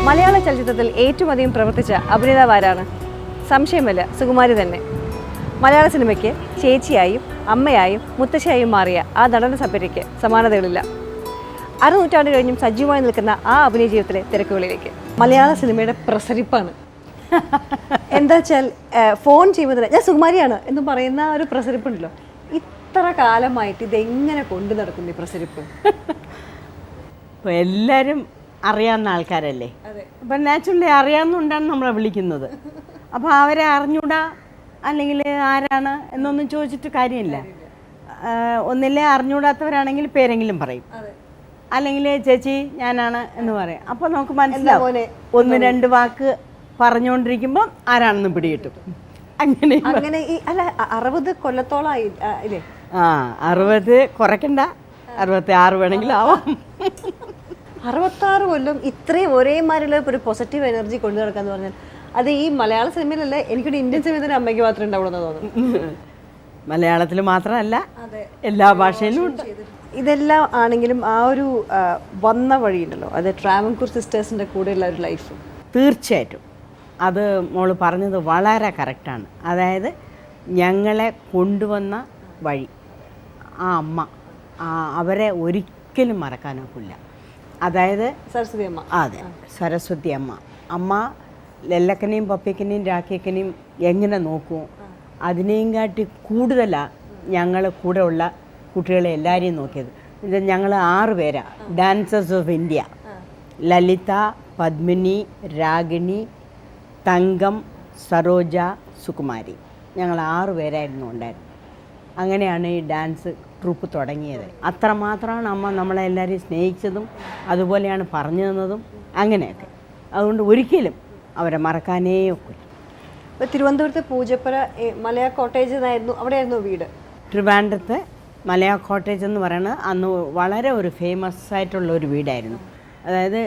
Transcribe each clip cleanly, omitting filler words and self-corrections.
മലയാള ചലച്ചിത്രത്തിൽ ഏറ്റവും അധികം പ്രവർത്തിച്ച അഭിനേതാവ് ആരാണ്? സംശയമല്ല, സുകുമാരി തന്നെ. മലയാള സിനിമയ്ക്ക് ചേച്ചിയായും അമ്മയായും മുത്തശ്ശിയായും മാറിയ ആ നടന സഭയ്ക്ക് സമാനതകളില്ല. അരനൂറ്റാണ്ട് കഴിഞ്ഞും സജീവമായി നിൽക്കുന്ന ആ അഭിനയ ജീവിതത്തിലെ തിരക്കുകളിലേക്ക് മലയാള സിനിമയുടെ പ്രസരിപ്പാണ്. എന്താ വെച്ചാൽ ഫോൺ ചെയ്യുമ്പോൾ തന്നെ ഞാൻ സുകുമാരിയാണ് എന്ന് പറയുന്ന ഒരു പ്രസരിപ്പുണ്ടല്ലോ. ഇത്ര കാലമായിട്ട് ഇതെങ്ങനെ കൊണ്ടു നടക്കുന്നു ഈ പ്രസരിപ്പ്? ഇപ്പോൾ എല്ലാവരും അറിയാവുന്ന ആൾക്കാരല്ലേ, അപ്പം നാച്ചുറലി അറിയാവുന്നതുകൊണ്ടാണ് നമ്മളെ വിളിക്കുന്നത്. അപ്പോൾ അവരെ അറിഞ്ഞൂടാ അല്ലെങ്കിൽ ആരാണ് എന്നൊന്നും ചോദിച്ചിട്ട് കാര്യമില്ല. ഒന്നില്ലേ അറിഞ്ഞൂടാത്തവരാണെങ്കിൽ പേരെങ്കിലും പറയും, അല്ലെങ്കിൽ ചേച്ചി ഞാനാണ് എന്ന് പറയും. അപ്പോൾ നമുക്ക് മനസ്സിലാവും. ഒന്ന് രണ്ട് വാക്ക് പറഞ്ഞുകൊണ്ടിരിക്കുമ്പോൾ ആരാണെന്ന് പിടികിട്ടും. അങ്ങനെ അങ്ങനെ ഈ അല്ല 60 കൊല്ലത്തോളമായി ഇല്ലേ? 60 കുറയ്ക്കണ്ട, 66 വേണമെങ്കിലും ആവാം. 66 കൊല്ലം ഇത്രയും ഒരേമാരുള്ള ഒരു പോസിറ്റീവ് എനർജി കൊണ്ടു നടക്കാന്ന് പറഞ്ഞാൽ അത് ഈ മലയാള സിനിമയിലല്ല, എനിക്കൊരു ഇന്ത്യൻ സിനിമയിൽ അമ്മയ്ക്ക് മാത്രമേ ഉണ്ടാവുള്ളൂ തോന്നുന്നു. മലയാളത്തിൽ മാത്രമല്ല, എല്ലാ ഭാഷയിലും ഉണ്ട്. ഇതെല്ലാം ആണെങ്കിലും ആ ഒരു വന്ന വഴിയുണ്ടല്ലോ, അത് ട്രാവൻകൂർ സിസ്റ്റേഴ്സിൻ്റെ കൂടെയുള്ള ഒരു ലൈഫ്. തീർച്ചയായിട്ടും അത് മോള് പറഞ്ഞത് വളരെ കറക്റ്റാണ്. അതായത് ഞങ്ങളെ കൊണ്ടുവന്ന വഴി, ആ അമ്മ, അവരെ ഒരിക്കലും മറക്കാനൊക്കില്ല. അതായത് സരസ്വതി അമ്മ. അതെ, സരസ്വതി അമ്മ. അമ്മ ലല്ലക്കനെയും പപ്പിക്കനെയും രാഖിക്കനെയും എങ്ങനെ നോക്കുമോ അതിനെയും കാട്ടി കൂടുതലാണ് ഞങ്ങൾ കൂടെ ഉള്ള കുട്ടികളെ എല്ലാവരെയും നോക്കിയത്. ഇത് ഞങ്ങൾ 6 പേരാണ് ഡാൻസേഴ്സ് ഓഫ് ഇന്ത്യ. ലളിത, പദ്മിനി, രാഗിണി, തങ്കം, സരോജ, സുകുമാരി. ഞങ്ങൾ 6 പേരായിരുന്നു ഉണ്ടായിരുന്നു. അങ്ങനെയാണ് ഈ ഡാൻസ് ട്രൂപ്പ് തുടങ്ങിയത്. അത്രമാത്രമാണ് അമ്മ നമ്മളെല്ലാവരെയും സ്നേഹിച്ചതും അതുപോലെയാണ് പറഞ്ഞു തന്നതും അങ്ങനെയൊക്കെ. അതുകൊണ്ട് ഒരിക്കലും അവരെ മറക്കാനേ ഒക്കില്ല. ഇപ്പോൾ തിരുവനന്തപുരത്ത് പൂജപ്പുര മലയ കോട്ടേജ് എന്നായിരുന്നു, അവിടെയായിരുന്നു വീട്. ട്രിവാൻഡ്രത്ത് മലയ കോട്ടേജ് എന്ന് പറയുന്നത് അന്ന് വളരെ ഒരു ഫേമസ് ആയിട്ടുള്ള ഒരു വീടായിരുന്നു. അതായത്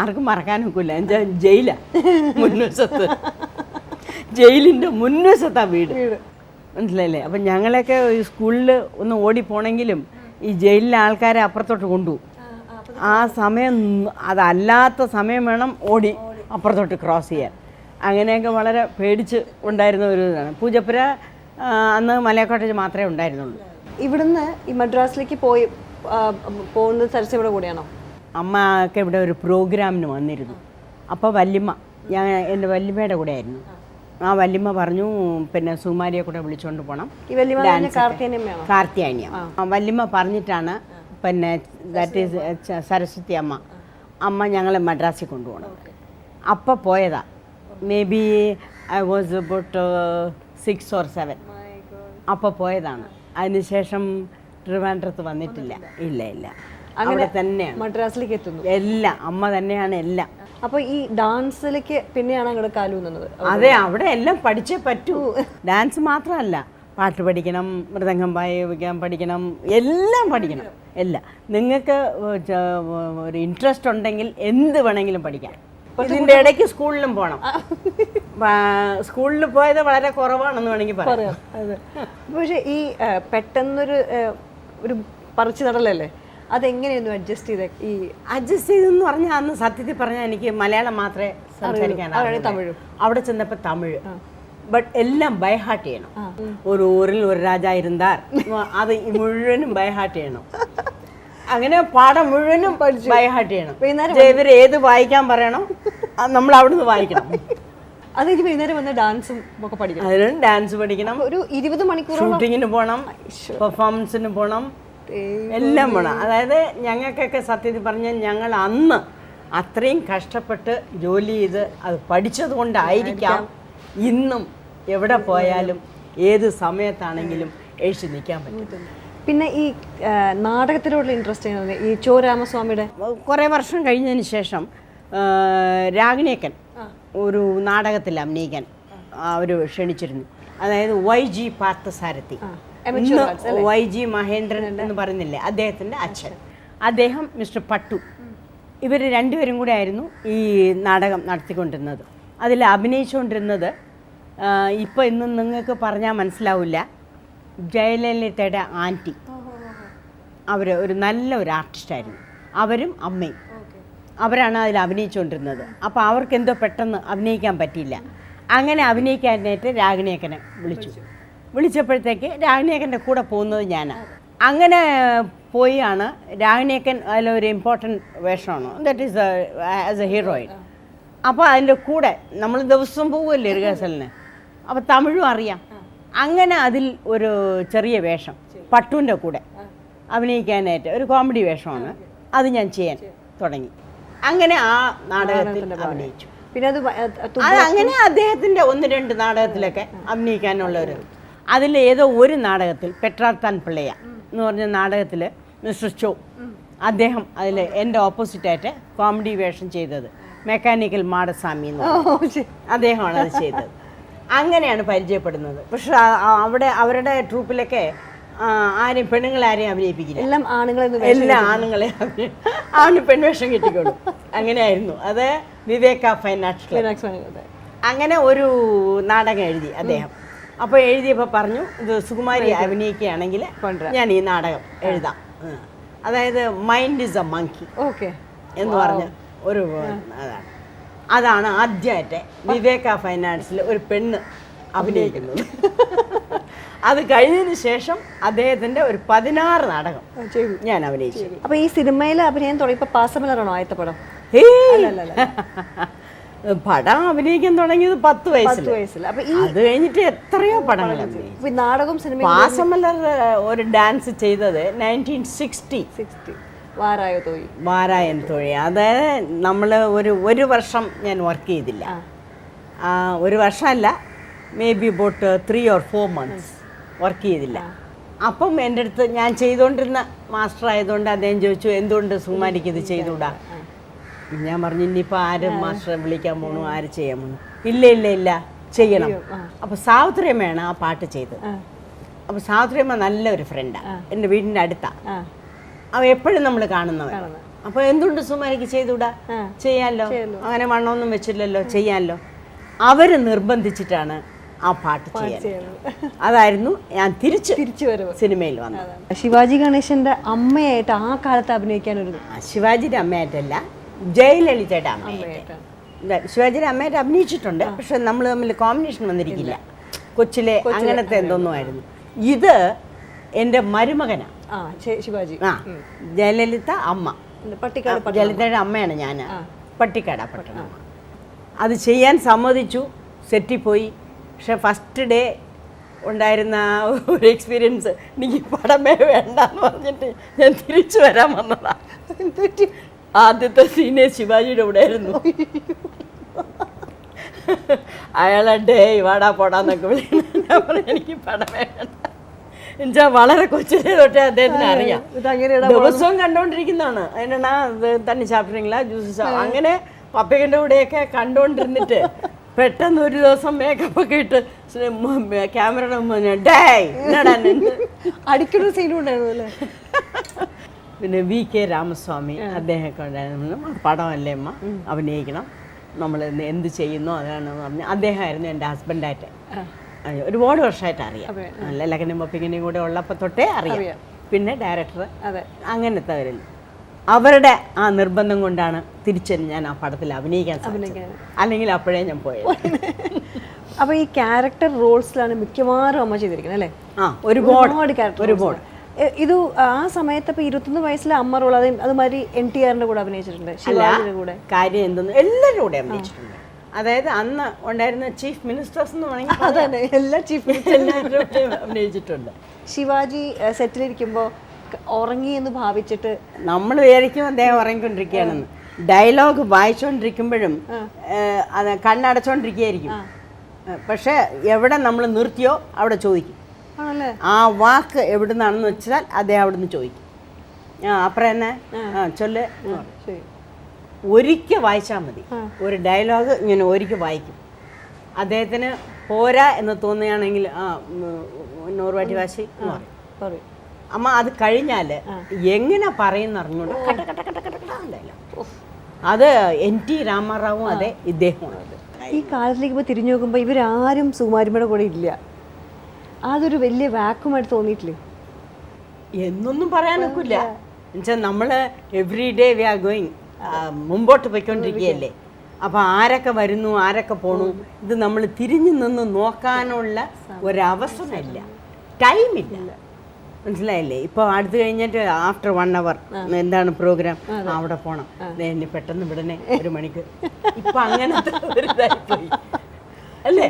ആർക്കും മറക്കാനൊക്കില്ല. എന്നുവെച്ചാൽ ജയിലാണ് മുൻവശത്ത്, ജയിലിൻ്റെ മുൻവശത്താണ് വീട്, മനസ്സിലായില്ലേ? അപ്പം ഞങ്ങളൊക്കെ സ്കൂളിൽ ഒന്ന് ഓടിപ്പോണെങ്കിലും ഈ ജയിലിലെ ആൾക്കാരെ അപ്പുറത്തോട്ട് കൊണ്ടുപോകും. ആ സമയം അതല്ലാത്ത സമയം വേണം ഓടി അപ്പുറത്തോട്ട് ക്രോസ് ചെയ്യാൻ. അങ്ങനെയൊക്കെ വളരെ പേടിച്ച് ഉണ്ടായിരുന്ന ഒരു ഇതാണ്. പൂജപ്പുര അന്ന് മലയ കോട്ടേജ് മാത്രമേ ഉണ്ടായിരുന്നുള്ളൂ. ഇവിടുന്ന് ഈ മദ്രാസിലേക്ക് പോകുന്നത് സരസ്വതിയുടെ കൂടെയാണോ? അമ്മ ഒക്കെ ഇവിടെ ഒരു പ്രോഗ്രാമിന് വന്നിരുന്നു. അപ്പോൾ വല്യമ്മ, ഞാൻ എൻ്റെ വല്യമ്മയുടെ കൂടെ ആയിരുന്നു. ആ വല്യമ്മ പറഞ്ഞു പിന്നെ സുകുമാരിയെ കൂടെ വിളിച്ചുകൊണ്ട് പോകണം. കാർത്തിയാനിയ വല്യമ്മ പറഞ്ഞിട്ടാണ് പിന്നെ ദാറ്റ് ഈസ് സരസ്വതി അമ്മ ഞങ്ങളെ മദ്രാസിൽ കൊണ്ടുപോകണം. അപ്പോൾ പോയതാ. May be I was about 6 or 7. അപ്പോൾ പോയതാണ്. അതിനുശേഷം ട്രിവാൻഡ്രത്ത് വന്നിട്ടില്ല. ഇല്ല, അവിടെ തന്നെയാണ് മദ്രാസിലേക്ക് എത്തുന്നു. എല്ലാം അമ്മ തന്നെയാണ് എല്ലാം. അപ്പോൾ ഈ ഡാൻസിലേക്ക് പിന്നെയാണ് അങ്ങോട്ട് കാലൂന്നത്. അതെ, അവിടെ എല്ലാം പഠിച്ചേ പറ്റൂ. ഡാൻസ് മാത്രമല്ല, പാട്ട് പഠിക്കണം, മൃദംഗം വായിക്കാൻ പഠിക്കണം, എല്ലാം പഠിക്കണം. എല്ലാം നിങ്ങൾക്ക് ഒരു ഇൻട്രസ്റ്റ് ഉണ്ടെങ്കിൽ എന്ത് വേണമെങ്കിലും പഠിക്കാം. ഇതിൻ്റെ ഇടയ്ക്ക് സ്കൂളിലും പോകണം. സ്കൂളിൽ പോയത് വളരെ കുറവാണെന്ന് വേണമെങ്കിൽ പറയാം. പക്ഷേ ഈ പെട്ടെന്നൊരു ഒരു പറിച്ചു നടലല്ലേ, അതെങ്ങനെയൊന്നും അഡ്ജസ്റ്റ് ചെയ്ത? ഈ അഡ്ജസ്റ്റ് ചെയ്തെന്ന് പറഞ്ഞാൽ അന്ന് സത്യത്തിൽ പറഞ്ഞാൽ എനിക്ക് മലയാളം മാത്രമേ സംസാരിക്കാൻ. തമിഴും അവിടെ ചെന്നപ്പോൾ തമിഴ്, ബട്ട് എല്ലാം ബൈഹാർട്ട് ചെയ്യണം. ഒരു ഊരിൽ ഒരു രാജ ഇരുന്നാർ, അത് മുഴുവനും ബൈഹാർട്ട് ചെയ്യണം. അങ്ങനെ പാഠം മുഴുവനും ബൈഹാർട്ട് ചെയ്യണം. ഇവർ ഏത് വായിക്കാൻ പറയണോ നമ്മൾ അവിടുന്ന് വായിക്കണം. അത് എനിക്ക് വൈകുന്നേരം വന്ന് ഡാൻസും ഒക്കെ പഠിക്കണം. അതിനും ഡാൻസ് പഠിക്കണം. ഒരു 20 മണിക്കൂർ ഷൂട്ടിങ്ങിന് പോകണം, പെർഫോമൻസിന് പോകണം, എല്ലാം വേണം. അതായത് ഞങ്ങൾക്കൊക്കെ സത്യത്തിൽ പറഞ്ഞാൽ ഞങ്ങൾ അന്ന് അത്രയും കഷ്ടപ്പെട്ട് ജോലി ചെയ്ത് അത് പഠിച്ചത് കൊണ്ടായിരിക്കാം ഇന്നും എവിടെ പോയാലും ഏത് സമയത്താണെങ്കിലും എഴുതി നിൽക്കാൻ പറ്റും. പിന്നെ ഈ നാടകത്തിലുള്ള ഇൻട്രസ്റ്റ് ഈ ചോ രാമസ്വാമിയുടെ കുറേ വർഷം കഴിഞ്ഞതിന് ശേഷം രാഗിണിയക്കൻ ഒരു നാടകത്തിൽ അഭിനയിക്കാൻ അവർ ക്ഷണിച്ചിരുന്നു. അതായത് YG പാർത്ഥസാരഥി, YG മഹേന്ദ്രൻ എന്ന് പറയുന്നില്ലേ, അദ്ദേഹത്തിൻ്റെ അച്ഛൻ. അദ്ദേഹം മിസ്റ്റർ പട്ടു, ഇവർ രണ്ടുപേരും കൂടെ ആയിരുന്നു ഈ നാടകം നടത്തിക്കൊണ്ടിരുന്നത്. അതിൽ അഭിനയിച്ചുകൊണ്ടിരുന്നത് ഇപ്പോൾ ഇന്നും നിങ്ങൾക്ക് പറഞ്ഞാൽ മനസ്സിലാവില്ല, ജയലളിതയുടെ ആൻറ്റി. അവർ ഒരു നല്ല ഒരു ആർട്ടിസ്റ്റായിരുന്നു. അവരും അമ്മയും അവരാണ് അതിൽ അഭിനയിച്ചുകൊണ്ടിരുന്നത്. അപ്പോൾ അവർക്ക് എന്തോ പെട്ടെന്ന് അഭിനയിക്കാൻ പറ്റിയില്ല. അങ്ങനെ അഭിനയിക്കാനായിട്ട് രാഗിണിയക്കനെ വിളിച്ചപ്പോഴത്തേക്ക് രാഗിണിയക്കൻ്റെ കൂടെ പോകുന്നത് ഞാനാണ്. അങ്ങനെ പോയാണ് രാഗിണിയക്കൻ അതിലൊരു ഇമ്പോർട്ടൻറ്റ് വേഷമാണ്, that is as a heroine. അപ്പോൾ അതിൻ്റെ കൂടെ നമ്മൾ ദിവസം പോകുമല്ലേ റിഹേഴ്സലിന്, അപ്പോൾ തമിഴും അറിയാം. അങ്ങനെ അതിൽ ഒരു ചെറിയ വേഷം പട്ടുവിൻ്റെ കൂടെ അഭിനയിക്കാനായിട്ട് ഒരു കോമഡി വേഷമാണ്, അത് ഞാൻ ചെയ്യാൻ തുടങ്ങി. അങ്ങനെ ആ നാടകത്തിൽ അഭിനയിച്ചു. പിന്നെ അത് അങ്ങനെ അദ്ദേഹത്തിൻ്റെ 1-2 നാടകത്തിലൊക്കെ അഭിനയിക്കാനുള്ള ഒരു, അതിൽ ഏതോ ഒരു നാടകത്തിൽ പെട്രാർത്താൻ പിള്ളയ എന്ന് പറഞ്ഞ നാടകത്തിൽ മിസ്റ്റർ ചോ, അദ്ദേഹം അതിൽ എൻ്റെ ഓപ്പോസിറ്റായിട്ട് കോമഡി വേഷം ചെയ്തത്, മെക്കാനിക്കൽ മാടസ്വാമി എന്ന് അദ്ദേഹമാണ് അത് ചെയ്തത്. അങ്ങനെയാണ് പരിചയപ്പെടുന്നത്. പക്ഷെ അവിടെ അവരുടെ ട്രൂപ്പിലൊക്കെ ആരെയും പെണ്ണുങ്ങളാരെയും അഭിനയിപ്പിക്കില്ല, എല്ലാം ആണുങ്ങളെ ആണ് പെൺവേഷം കിട്ടിക്കോളും. അങ്ങനെയായിരുന്നു അത്. വിവേക ഫൈൻ ആർട്സ് ക്ലബ് അങ്ങനെ ഒരു നാടകം എഴുതി അദ്ദേഹം. അപ്പോൾ എഴുതിയപ്പോൾ പറഞ്ഞു, ഇത് സുകുമാരി അഭിനയിക്കുകയാണെങ്കിൽ ഞാൻ ഈ നാടകം എഴുതാം. അതായത് മൈൻഡ് ഈസ് എ മങ്കി എന്ന് പറഞ്ഞ ഒരു അതാണ് ആദ്യമായിട്ട് വിവേക ഫൈൻ ആർട്സിൽ ഒരു പെണ്ണ് അഭിനയിക്കുന്നത്. അത് കഴിഞ്ഞതിന് ശേഷം അദ്ദേഹത്തിൻ്റെ ഒരു 16 നാടകം ഞാൻ അഭിനയിച്ചു. അപ്പോൾ ഈ സിനിമയിൽ അഭിനയം തുടങ്ങിയപ്പോൾ പാസമലറാണോ ആദ്യത്തെ പടം? പടം അഭിനയിക്കാൻ തുടങ്ങിയത് 10 വയസ്സിൽ. അപ്പോൾ അത് കഴിഞ്ഞിട്ട് എത്രയോ പടങ്ങൾ നാടകം സിനിമ. പാസമലർ ഒരു ഡാൻസ് ചെയ്തത് 1960 വാരായൻ തൊഴി. അതായത് നമ്മൾ ഒരു വർഷം ഞാൻ വർക്ക് ചെയ്തില്ല, ഒരു വർഷമല്ല, maybe about 3 or 4 months work ചെയ്തില്ല. അപ്പം എൻ്റെ അടുത്ത് ഞാൻ ചെയ്തുകൊണ്ടിരുന്ന മാസ്റ്റർ ആയതുകൊണ്ട് അദ്ദേഹം ചോദിച്ചു, എന്തുകൊണ്ട് സുകുമാരിക്ക് ഇത് ചെയ്തുകൂടാ? ഞാൻ പറഞ്ഞു, ഇനിയിപ്പോൾ ആര് മാസ്റ്ററെ വിളിക്കാൻ പോകണു, ആര് ചെയ്യാൻ പോകണു? ഇല്ല ചെയ്യണം. അപ്പോൾ സാവിത്രിയമ്മയാണ് ആ പാട്ട് ചെയ്തത്. അപ്പോൾ സാവിത്രിയമ്മ നല്ലൊരു ഫ്രണ്ടാണ്, എൻ്റെ വീടിൻ്റെ അടുത്താണ്, അവ എപ്പോഴും നമ്മൾ കാണുന്നവർ. അപ്പോൾ എന്തുകൊണ്ട് സുകുമാരിക്ക് ചെയ്തുകൂടാ? ചെയ്യാമല്ലോ, അങ്ങനെ വണ്ണമൊന്നും വെച്ചില്ലല്ലോ, ചെയ്യാമല്ലോ. അവർ നിർബന്ധിച്ചിട്ടാണ് ആ പാട്ട് ചെയ്യാൻ. അതായിരുന്നു ഞാൻ തിരിച്ചു വരും സിനിമയിൽ വന്നത്. ശിവാജി ഗണേശന്റെ അമ്മയായിട്ട് ആ കാലത്ത് അഭിനയിക്കാൻ ഒരു ശിവാജിയുടെ അമ്മയായിട്ടല്ല, ജയലളിതയുടെ അമ്മയായിട്ട്. ശിവാജിയുടെ അമ്മയായിട്ട് അഭിനയിച്ചിട്ടുണ്ട്, പക്ഷെ നമ്മൾ തമ്മിൽ കോമ്പിനേഷൻ വന്നിരിക്കില്ല. കൊച്ചിലെ അങ്ങനത്തെ എന്തോന്നുമായിരുന്നു. ഇത് എൻ്റെ മരുമകനാണ് ശിവാജി. ജയലളിത അമ്മ, ജയലളിതയുടെ അമ്മയാണ് ഞാൻ, പട്ടിക്കാട് പട്ടണം. അത് ചെയ്യാൻ സമ്മതിച്ചു, സെറ്റിൽ പോയി. പക്ഷെ ഫസ്റ്റ് ഡേ ഉണ്ടായിരുന്ന ഒരു എക്സ്പീരിയൻസ്, എനിക്ക് പടമേ വേണ്ടെന്ന് പറഞ്ഞിട്ട് ഞാൻ തിരിച്ചു വരാൻ വന്നതാണ്. ആദ്യത്തെ സീനെ ശിവാജിയുടെ കൂടെ ആയിരുന്നു. അയാളെ ഡേ വാടാ പോടാന്നൊക്കെ വിളിക്കുന്ന, എനിക്ക് പടമേ വേണ്ട. എന്നുവെച്ചാൽ വളരെ കൊച്ചിലെ തൊട്ടേ അദ്ദേഹത്തിന് അറിയാം, ദിവസവും കണ്ടോണ്ടിരിക്കുന്നതാണ്. അതിനാ തന്നെ ചാപ്പിടുന്നില്ല ജ്യൂസ്, അങ്ങനെ പപ്പയ്ക്കൻ്റെ കൂടെയൊക്കെ കണ്ടോണ്ടിരുന്നിട്ട് പെട്ടെന്ന് ഒരു ദിവസം മേക്കപ്പ് ഒക്കെ ഇട്ട് ക്യാമറയുടെ മുന്നേ ഡേ അടിക്കുന്ന സീനും ഉണ്ടായിരുന്നു. പിന്നെ VK രാമസ്വാമി അദ്ദേഹമൊക്കെ ഉണ്ടായിരുന്നു. പടമല്ലേ അമ്മ, അഭിനയിക്കണം, നമ്മൾ എന്ത് ചെയ്യുന്നോ അതാണെന്ന് പറഞ്ഞ് അദ്ദേഹമായിരുന്നു എൻ്റെ ഹസ്ബൻഡായിട്ട്. ഒരുപാട് വർഷമായിട്ട് അറിയാം, ലക്കനും പപ്പിങ്ങനെയും കൂടെ ഉള്ളപ്പോൾ തൊട്ടേ അറിയാം. പിന്നെ ഡയറക്ടർ, അങ്ങനത്തെ അവരുടെ ആ നിർബന്ധം കൊണ്ടാണ് തിരിച്ച് ഞാൻ ആ പടത്തിൽ അഭിനയിക്കാൻ സാധിച്ചത്. അല്ലെങ്കിൽ അപ്പോഴേ ഞാൻ പോയത്. അപ്പോൾ ഈ ക്യാരക്ടർ റോൾസിലാണ് മിക്കവാറും അമ്മ ചെയ്തിരിക്കുന്നത് അല്ലേ? ഒരുപാട്. ഇത് ആ സമയത്ത് ഇപ്പോൾ 21 വയസ്സിലെ അമ്മ റോൾ, അതുമാതിരി NTRന്റെ കൂടെ അഭിനയിച്ചിട്ടുണ്ട്, ശിവാജിയുടെ കൂടെ. കാര്യം എന്തെന്ന് എല്ലാവരും കൂടെ അഭിനയിച്ചിട്ടുണ്ട്. അതായത് അന്ന് ഉണ്ടായിരുന്ന ചീഫ് മിനിസ്റ്റേഴ്സ് എന്ന് വേണമെങ്കിൽ എല്ലാ ചീഫ് മിനിസ്റ്റേഴ്സും അഭിനയിച്ചിട്ടുണ്ട്. ശിവാജി സെറ്റിലിരിക്കുമ്പോൾ ഉറങ്ങി എന്ന് ഭാവിച്ചിട്ട് നമ്മൾ വിചാരിക്കും അദ്ദേഹം ഉറങ്ങിക്കൊണ്ടിരിക്കുകയാണെന്ന്. ഡയലോഗ് വായിച്ചുകൊണ്ടിരിക്കുമ്പോഴും അത് കണ്ണടച്ചോണ്ടിരിക്കുകയായിരിക്കും. പക്ഷെ എവിടെ നമ്മൾ നിർത്തിയോ അവിടെ ചോദിക്കും, ആ വാക്ക് എവിടുന്നാണെന്ന് വെച്ചാൽ അദ്ദേഹം അവിടെ നിന്ന് ചോദിക്കും. അപ്പുറം തന്നെ ചൊല്ല്, ഒരിക്കൽ വായിച്ചാൽ മതി. ഒരു ഡയലോഗ് ഇങ്ങനെ ഒരിക്കൽ വായിക്കും. അദ്ദേഹത്തിന് പോരാ എന്ന് തോന്നുകയാണെങ്കിൽ നൂറുവാറ്റി വാശി പറയും. അമ്മ അത് കഴിഞ്ഞാൽ എങ്ങനെ പറയുന്ന അറിഞ്ഞോണ്ട് അത് NT രാമാറാവും അതെ, ഇദ്ദേഹമാണ്. ഈ കാലത്തിലേക്ക് ഇപ്പോൾ തിരിഞ്ഞു നോക്കുമ്പോൾ ഇവരാരും സുകുമാരിമ്മയുടെ കൂടെ ഇല്ല. അതൊരു വലിയ വാക്കുമായിട്ട് തോന്നിയിട്ടില്ലേ? എന്നൊന്നും പറയാനൊക്കില്ല. എന്നുവെച്ചാൽ നമ്മൾ every day we are going മുമ്പോട്ട് പോയിക്കൊണ്ടിരിക്കുകയല്ലേ. അപ്പോൾ ആരൊക്കെ വരുന്നു ആരൊക്കെ പോണു ഇത് നമ്മൾ തിരിഞ്ഞു നിന്ന് നോക്കാനുള്ള ഒരവസരമില്ല, ടൈമില്ല. മനസ്സിലായില്ലേ? ഇപ്പോൾ അടുത്ത് കഴിഞ്ഞിട്ട് ആഫ്റ്റർ 1 hour എന്താണ് പ്രോഗ്രാം, അവിടെ പോകണം, എന്നെ പെട്ടെന്ന് വിടണേ 1 മണിക്ക്. ഇപ്പം അങ്ങനത്തെ ഒരു ഇതായിപ്പോയി അല്ലേ?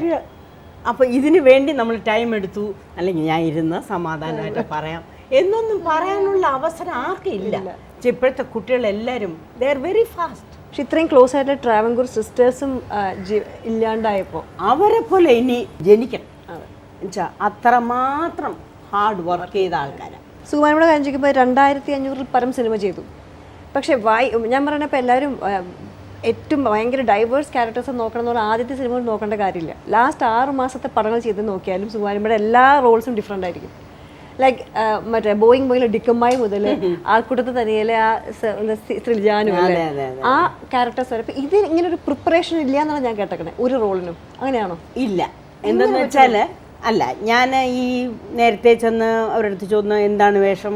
അപ്പോൾ ഇതിന് വേണ്ടി നമ്മൾ ടൈം എടുത്തു, അല്ലെങ്കിൽ ഞാൻ ഇരുന്ന് സമാധാനമായിട്ട് പറയാം എന്നൊന്നും പറയാനുള്ള അവസരം ആർക്കും ഇല്ല. ഇപ്പോഴത്തെ കുട്ടികളെല്ലാവരും ദേ ആർ വെരി ഫാസ്റ്റ്. പക്ഷെ ഇത്രയും ക്ലോസ് ആയിട്ട് ട്രാവൻകൂർ സിസ്റ്റേഴ്സും ഇല്ലാണ്ടായപ്പോൾ അവരെ പോലെ ഇനി ജനിക്കണം എന്നുവെച്ചാൽ അത്രമാത്രം ഹാർഡ് വർക്ക് ചെയ്ത ആൾക്കാരാണ്. സുകുമാരയുടെ കാര്യം ചോദിക്കുമ്പോൾ 2500 പരം സിനിമ ചെയ്തു. പക്ഷേ ഞാൻ പറയണപ്പോൾ എല്ലാവരും ഏറ്റവും ഭയങ്കര ഡൈവേഴ്സ് ക്യാരക്ടേഴ്സ് നോക്കണം എന്ന് പറഞ്ഞാൽ ആദ്യത്തെ സിനിമ നോക്കേണ്ട കാര്യമില്ല. ലാസ്റ്റ് 6 മാസത്തെ പടങ്ങൾ ചെയ്ത് നോക്കിയാലും സുകുമാരയുടെ എല്ലാ റോൾസും ഡിഫറെൻ്റ് ആയിരിക്കും. ലൈക്ക് മറ്റേ ബോയിങ് ഡിക്കമ്മായി മുതൽ ആൾക്കൂട്ടത്തിൽ തന്നെയല്ലേ ആ ശ്രീജാനും ആ ക്യാരക്ടേഴ്സ് വരെ. അപ്പം ഇത് ഇങ്ങനെ ഒരു പ്രിപ്പറേഷൻ ഇല്ല എന്നാണ് ഞാൻ കേട്ടേക്കണേ ഒരു റോളിനും. അങ്ങനെയാണോ? ഇല്ല. എന്തെന്ന് വെച്ചാൽ അല്ല, ഞാൻ ഈ നേരത്തെ ചെന്ന് അവരുടെ അടുത്ത് ചോദിക്കുന്ന എന്താണ് വേഷം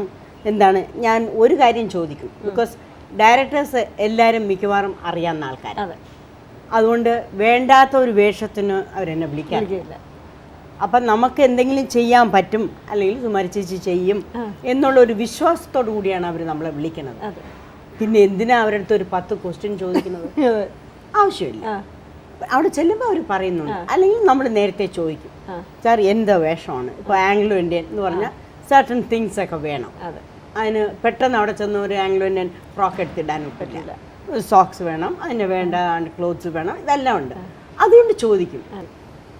എന്താണ്, ഞാൻ ഒരു കാര്യം ചോദിക്കും. ബിക്കോസ് ഡയറക്ടേഴ്സ് എല്ലാവരും മിക്കവാറും അറിയാവുന്ന ആൾക്കാരാണ്. അതുകൊണ്ട് വേണ്ടാത്ത ഒരു വേഷത്തിന് അവരെന്നെ വിളിക്കാറില്ല. അപ്പം നമുക്ക് എന്തെങ്കിലും ചെയ്യാൻ പറ്റും, അല്ലെങ്കിൽ സുമാരി ചേച്ചി ചെയ്യും എന്നുള്ള ഒരു വിശ്വാസത്തോടു കൂടിയാണ് അവർ നമ്മളെ വിളിക്കുന്നത്. പിന്നെ എന്തിനാ അവരുടെ അടുത്ത് ഒരു 10 ക്വസ്റ്റ്യൻ ചോദിക്കുന്നത്? ആവശ്യമില്ല. അവിടെ ചെല്ലുമ്പോൾ അവർ പറയുന്നുണ്ട്, അല്ലെങ്കിൽ നമ്മൾ നേരത്തെ ചോദിക്കും, സാർ എന്താ വേഷമാണ്, ഇപ്പോൾ ആംഗ്ലോ ഇന്ത്യൻ എന്ന് പറഞ്ഞാൽ സർട്ടൺ തിങ്സ് ഒക്കെ വേണം. അതിന് പെട്ടെന്ന് അവിടെ ചെന്ന് ഒരു ആംഗ്ലോ ഇന്ത്യൻ ഫ്രോക്ക് എടുത്തിടാനും പറ്റില്ല, സോക്സ് വേണം, അതിന് വേണ്ട ക്ലോത്ത്സ് വേണം, ഇതെല്ലാം ഉണ്ട്. അതുകൊണ്ട് ചോദിക്കും.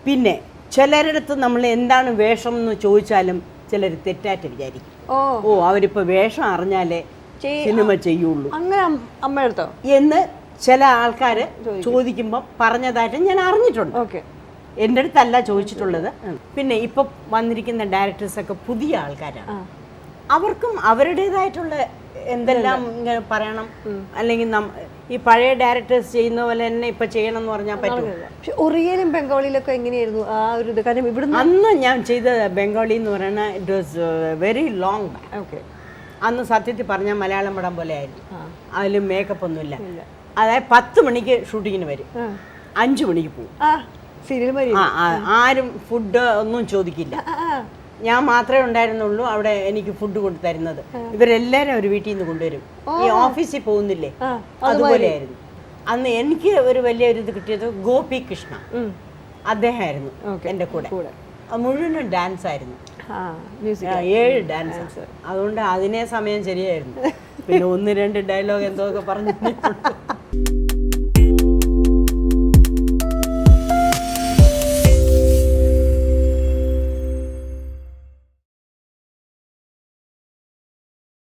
പിന്നെ ചിലരുടെ അടുത്ത് നമ്മൾ എന്താണ് വേഷം എന്ന് ചോദിച്ചാലും ചിലർ തെറ്റായിട്ട് വിചാരിക്കും, ഓ അവരിപ്പോൾ വേഷം അറിഞ്ഞാലേ സിനിമ ചെയ്യുള്ളൂ അങ്ങനെ അമ്മയെടുത്തോ എന്ന് ചില ആൾക്കാർ ചോദിക്കുമ്പോൾ പറഞ്ഞതായിട്ട് ഞാൻ അറിഞ്ഞിട്ടുണ്ട്. ഓക്കെ, എൻ്റെ അടുത്തല്ല ചോദിച്ചിട്ടുള്ളത്. പിന്നെ ഇപ്പം വന്നിരിക്കുന്ന ഡയറക്ടേഴ്സൊക്കെ പുതിയ ആൾക്കാരാണ്. അവർക്കും അവരുടേതായിട്ടുള്ള എന്തെല്ലാം ഇങ്ങനെ പറയണം, അല്ലെങ്കിൽ ഈ പഴയ ഡയറക്ടേഴ്സ് ചെയ്യുന്ന പോലെ തന്നെ ഇപ്പൊ ചെയ്യണം എന്ന് പറഞ്ഞാൽ പറ്റും. പക്ഷെ ഒറിയലും ബംഗാളിയിലൊക്കെ എങ്ങനെയായിരുന്നു ആ ഒരു ഇത്? കാര്യം ഇവിടുന്ന് അന്ന് ഞാൻ ചെയ്ത ബംഗാളി എന്ന് പറയുന്നത് it was very long back. Okay, അന്ന് സത്യത്തിൽ പറഞ്ഞാൽ മലയാളം പടം പോലെ ആയിരുന്നു. അതിൽ മേക്കപ്പ് ഒന്നുമില്ല. അതായത് 10 മണിക്ക് ഷൂട്ടിങ്ങിന് വരും, 5 മണിക്ക് പോകും. ആരും ഫുഡ് ഒന്നും ചോദിക്കില്ല. ഞാൻ മാത്രമേ ഉണ്ടായിരുന്നുള്ളൂ അവിടെ എനിക്ക് ഫുഡ് കൊണ്ടു തരുന്നത്. ഇവരെല്ലാരും ഒരു വീട്ടിൽ നിന്ന് കൊണ്ടുവരും. ഈ ഓഫീസിൽ പോകുന്നില്ലേ, അതുപോലെയായിരുന്നു. അന്ന് എനിക്ക് ഒരു വലിയ ഒരു ഇത് കിട്ടിയത് ഗോപി കൃഷ്ണ, അദ്ദേഹമായിരുന്നു എൻ്റെ കൂടെ. മുഴുവനും ഡാൻസ് ആയിരുന്നു, 7 ഡാൻസ്. അതുകൊണ്ട് അതിനെ സമയം ശരിയായിരുന്നു. പിന്നെ 1-2 ഡയലോഗ് എന്തോ ഒക്കെ പറഞ്ഞു.